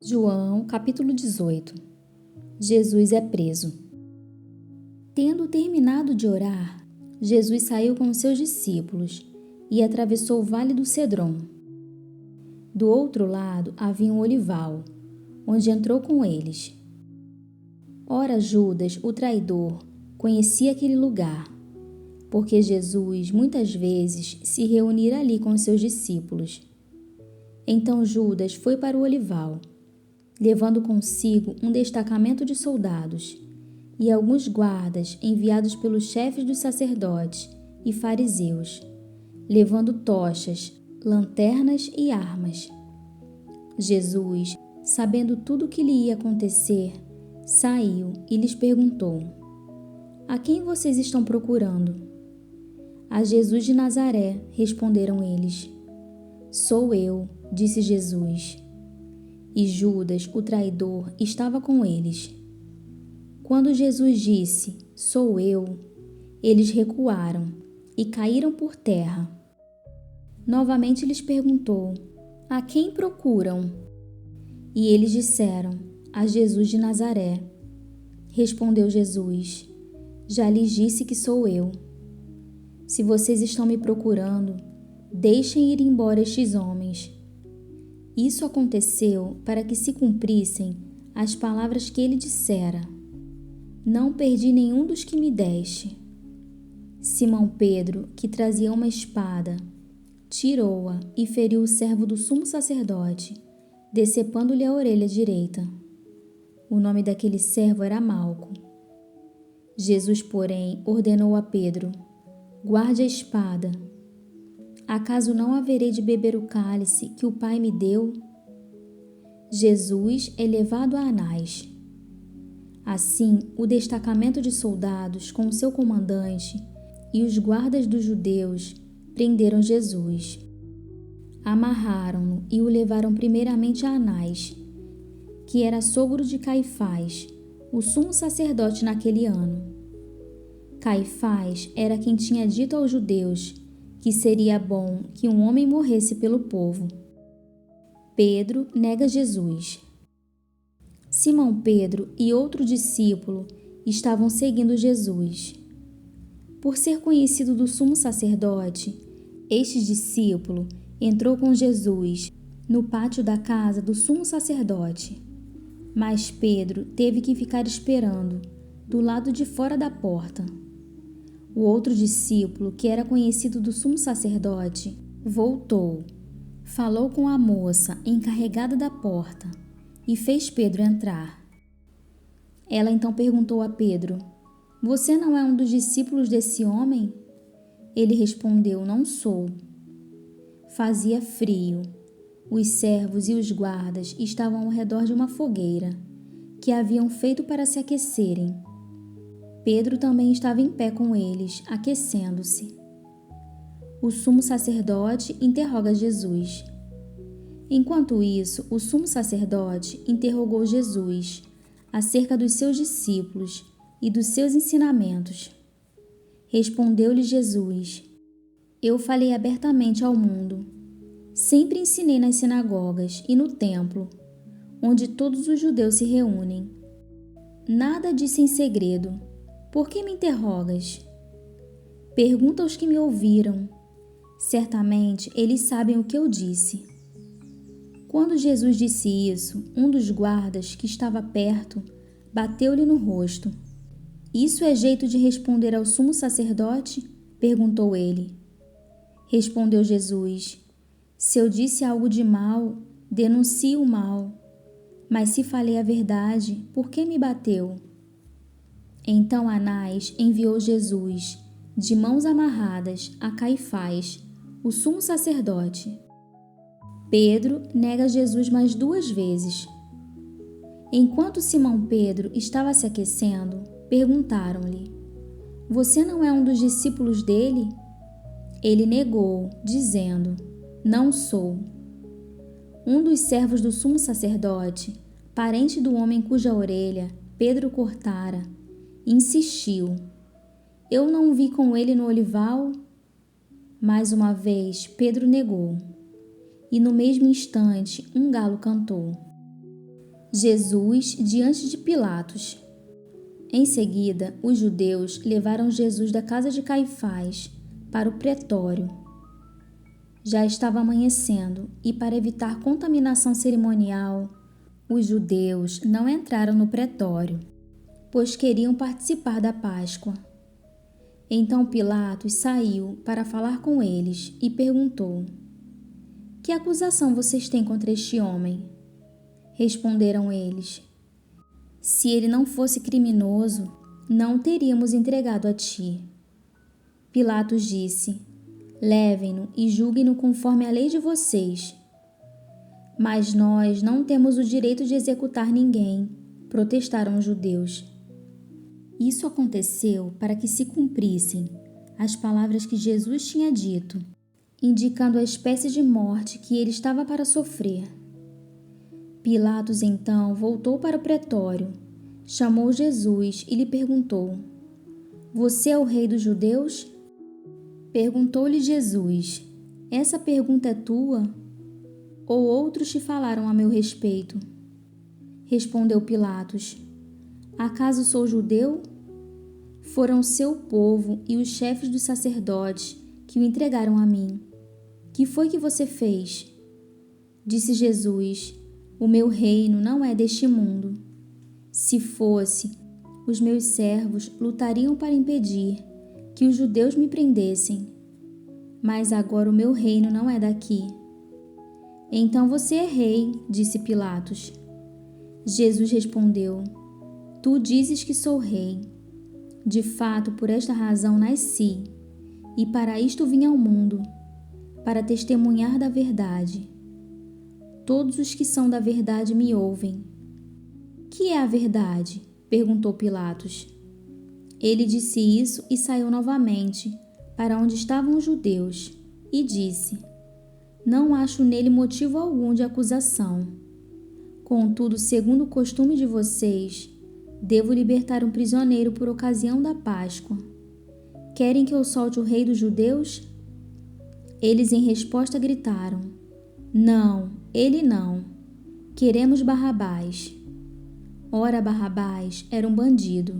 João, capítulo 18. Jesus é preso. Tendo terminado de orar, Jesus saiu com os seus discípulos e atravessou o vale do Cedron. Do outro lado havia um olival, onde entrou com eles. Ora, Judas, o traidor, conhecia aquele lugar, porque Jesus muitas vezes se reunira ali com os seus discípulos. Então Judas foi para o olival, levando consigo um destacamento de soldados e alguns guardas enviados pelos chefes dos sacerdotes e fariseus, levando tochas, lanternas e armas. Jesus, sabendo tudo o que lhe ia acontecer, saiu e lhes perguntou: A quem vocês estão procurando? A Jesus de Nazaré, responderam eles. Sou eu, disse Jesus. E Judas, o traidor, estava com eles. Quando Jesus disse, sou eu, eles recuaram e caíram por terra. Novamente lhes perguntou, a quem procuram? E eles disseram, a Jesus de Nazaré. Respondeu Jesus, já lhes disse que sou eu. Se vocês estão me procurando, deixem ir embora estes homens. Isso aconteceu para que se cumprissem as palavras que ele dissera. Não perdi nenhum dos que me deste. Simão Pedro, que trazia uma espada, tirou-a e feriu o servo do sumo sacerdote, decepando-lhe a orelha direita. O nome daquele servo era Malco. Jesus, porém, ordenou a Pedro, guarde a espada. Acaso não haverei de beber o cálice que o Pai me deu? Jesus é levado a Anás. Assim, o destacamento de soldados com o seu comandante e os guardas dos judeus prenderam Jesus. Amarraram-no e o levaram primeiramente a Anás, que era sogro de Caifás, o sumo sacerdote naquele ano. Caifás era quem tinha dito aos judeus que seria bom que um homem morresse pelo povo. Pedro nega Jesus. Simão Pedro e outro discípulo estavam seguindo Jesus. Por ser conhecido do sumo sacerdote, este discípulo entrou com Jesus no pátio da casa do sumo sacerdote. Mas Pedro teve que ficar esperando, do lado de fora da porta. O outro discípulo, que era conhecido do sumo sacerdote, voltou, falou com a moça encarregada da porta e fez Pedro entrar. Ela então perguntou a Pedro, você não é um dos discípulos desse homem? Ele respondeu, não sou. Fazia frio. Os servos e os guardas estavam ao redor de uma fogueira, que haviam feito para se aquecerem. Pedro também estava em pé com eles, aquecendo-se. O sumo sacerdote interroga Jesus. Enquanto isso, o sumo sacerdote interrogou Jesus acerca dos seus discípulos e dos seus ensinamentos. Respondeu-lhe Jesus, eu falei abertamente ao mundo. Sempre ensinei nas sinagogas e no templo, onde todos os judeus se reúnem. Nada disse em segredo. Por que me interrogas? Pergunta aos que me ouviram. Certamente eles sabem o que eu disse. Quando Jesus disse isso, um dos guardas que estava perto bateu-lhe no rosto. Isso é jeito de responder ao sumo sacerdote? Perguntou ele. Respondeu Jesus, se eu disse algo de mal, denuncie o mal. Mas se falei a verdade, por que me bateu? Então Anás enviou Jesus, de mãos amarradas, a Caifás, o sumo sacerdote. Pedro nega Jesus mais 2 vezes. Enquanto Simão Pedro estava se aquecendo, perguntaram-lhe, você não é um dos discípulos dele? Ele negou, dizendo, não sou. Um dos servos do sumo sacerdote, parente do homem cuja orelha Pedro cortara, insistiu, eu não o vi com ele no olival? Mais uma vez Pedro negou, e no mesmo instante um galo cantou. Jesus diante de Pilatos. Em seguida, os judeus levaram Jesus da casa de Caifás para o pretório. Já estava amanhecendo e, para evitar contaminação cerimonial, os judeus não entraram no pretório, pois queriam participar da Páscoa. Então Pilatos saiu para falar com eles e perguntou: Que acusação vocês têm contra este homem? Responderam eles: Se ele não fosse criminoso, não o teríamos entregado a ti. Pilatos disse: Levem-no e julguem-no conforme a lei de vocês. Mas nós não temos o direito de executar ninguém, protestaram os judeus. Isso aconteceu para que se cumprissem as palavras que Jesus tinha dito, indicando a espécie de morte que ele estava para sofrer. Pilatos então voltou para o pretório, chamou Jesus e lhe perguntou: Você é o rei dos judeus? Perguntou-lhe Jesus: Essa pergunta é tua? Ou outros te falaram a meu respeito? Respondeu Pilatos: Acaso sou judeu? Foram seu povo e os chefes dos sacerdotes que o entregaram a mim. Que foi que você fez? Disse Jesus: O meu reino não é deste mundo. Se fosse, os meus servos lutariam para impedir que os judeus me prendessem. Mas agora o meu reino não é daqui. Então você é rei, disse Pilatos. Jesus respondeu: Tu dizes que sou rei. De fato, por esta razão nasci, e para isto vim ao mundo, para testemunhar da verdade. Todos os que são da verdade me ouvem. Que é a verdade? Perguntou Pilatos. Ele disse isso e saiu novamente para onde estavam os judeus e disse: Não acho nele motivo algum de acusação. Contudo, segundo o costume de vocês, devo libertar um prisioneiro por ocasião da Páscoa. Querem que eu solte o rei dos judeus? Eles em resposta gritaram: Não, ele não. Queremos Barrabás. Ora, Barrabás era um bandido.